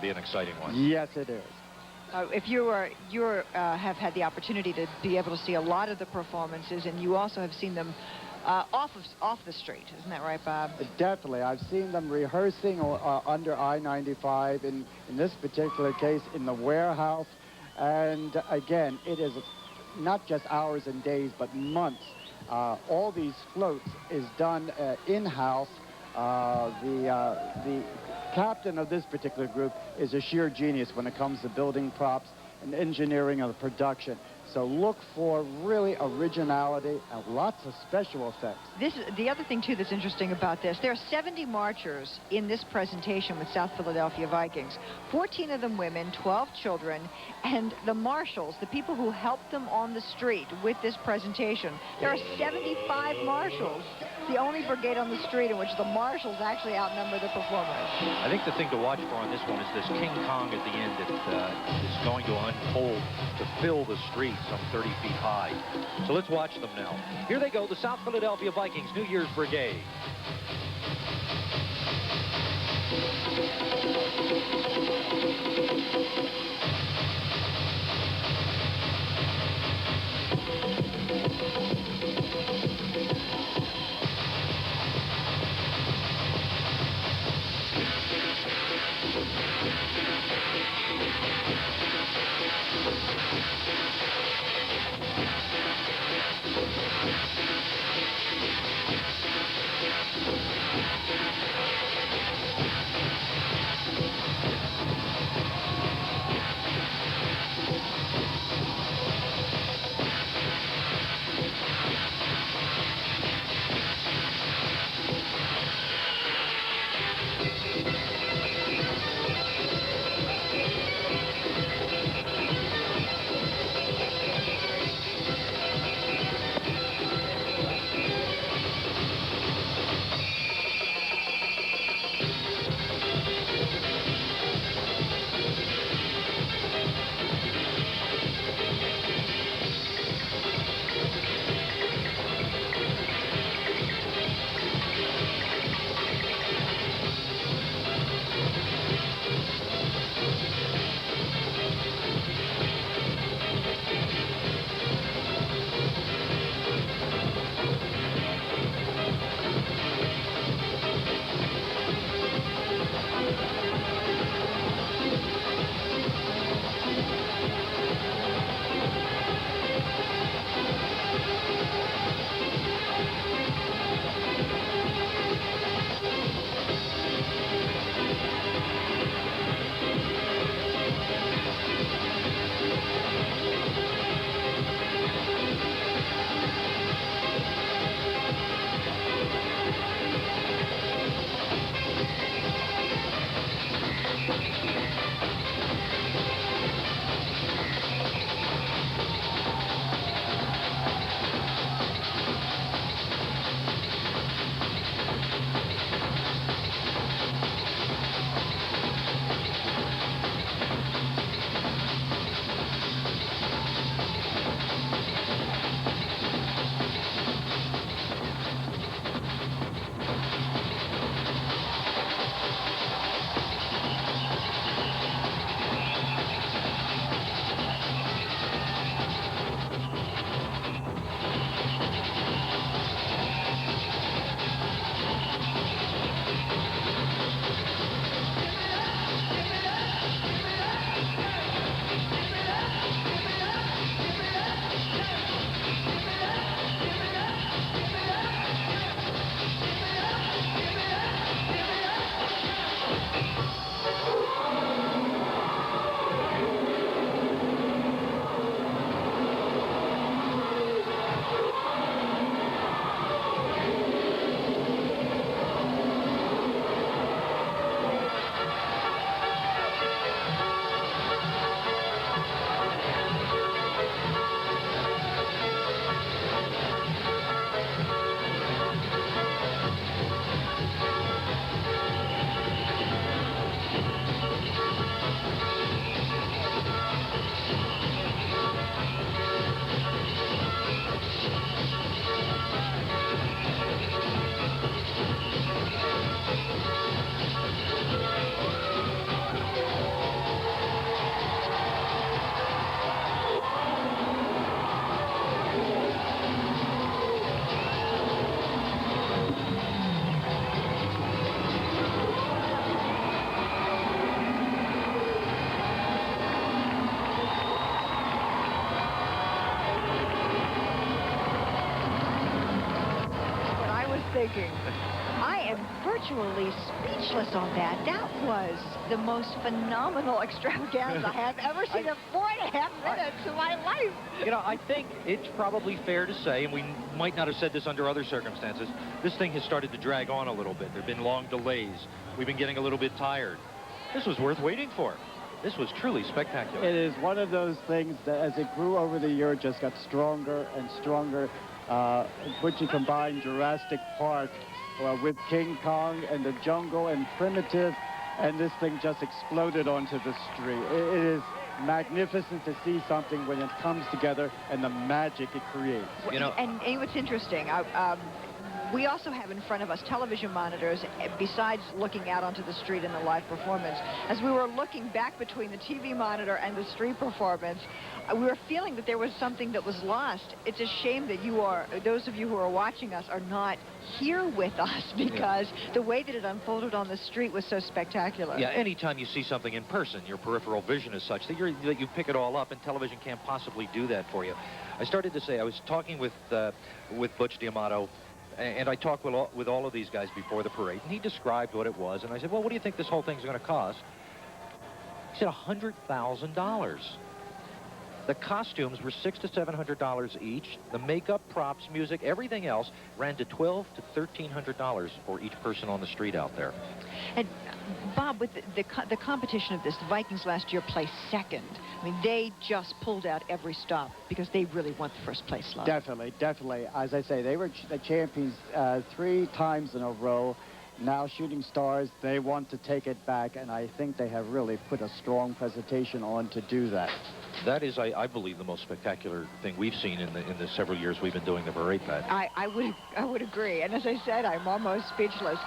Be an exciting one. Yes, it is. If you have had the opportunity to be able to see a lot of the performances, and you also have seen them off the street, isn't that right, Bob? Definitely. I've seen them rehearsing under I-95, in this particular case in the warehouse. And again, it is not just hours and days, but months. All these floats is done in-house. The captain of this particular group is a sheer genius when it comes to building props and engineering of the production. So look for really originality and lots of special effects. The other thing, too, that's interesting about this, there are 70 marchers in this presentation with South Philadelphia Vikings. 14 of them women, 12 children, and the marshals, the people who helped them on the street with this presentation. There are 75 marshals, the only brigade on the street in which the marshals actually outnumber the performers. I think the thing to watch for on this one is this King Kong at the end that is going to unfold to fill the street some 30 feet high. So let's watch them now. Here they go, the South Philadelphia Vikings New Year's Brigade. thinking. I am virtually speechless on that. That was the most phenomenal extravaganza I have ever seen in 4.5 minutes of my life. You know, I think it's probably fair to say, and we might not have said this under other circumstances, this thing has started to drag on a little bit. There have been long delays. We've been getting a little bit tired. This was worth waiting for. This was truly spectacular. It is one of those things that as it grew over the year, just got stronger and stronger. Butchie combined Jurassic Park with King Kong and the jungle and primitive, and this thing just exploded onto the street. It is magnificent to see something when it comes together and the magic it creates. You know, and what's interesting, we also have in front of us television monitors, besides looking out onto the street in the live performance. As we were looking back between the TV monitor and the street performance, we were feeling that there was something that was lost. It's a shame that those of you who are watching us, are not here with us, because the way that it unfolded on the street was so spectacular. Yeah, anytime you see something in person, your peripheral vision is such that you pick it all up, and television can't possibly do that for you. I started to say, I was talking with Butch D'Amato, and I talked with all of these guys before the parade, and he described what it was, and I said, well, what do you think this whole thing's going to cost? He said $100,000. The costumes were $600 to $700 each. The makeup, props, music, everything else ran to $1,200 to $1,300 for each person on the street out there. And Bob, with the competition of this, the Vikings last year placed second. I mean, they just pulled out every stop because they really want the first place slot. Definitely, definitely. As I say, they were the champions 3 times in a row. Now Shooting Stars, they want to take it back, and I think they have really put a strong presentation on to do that. That is, I believe, the most spectacular thing we've seen in the several years we've been doing the parade, Pat. I would agree. And as I said, I'm almost speechless.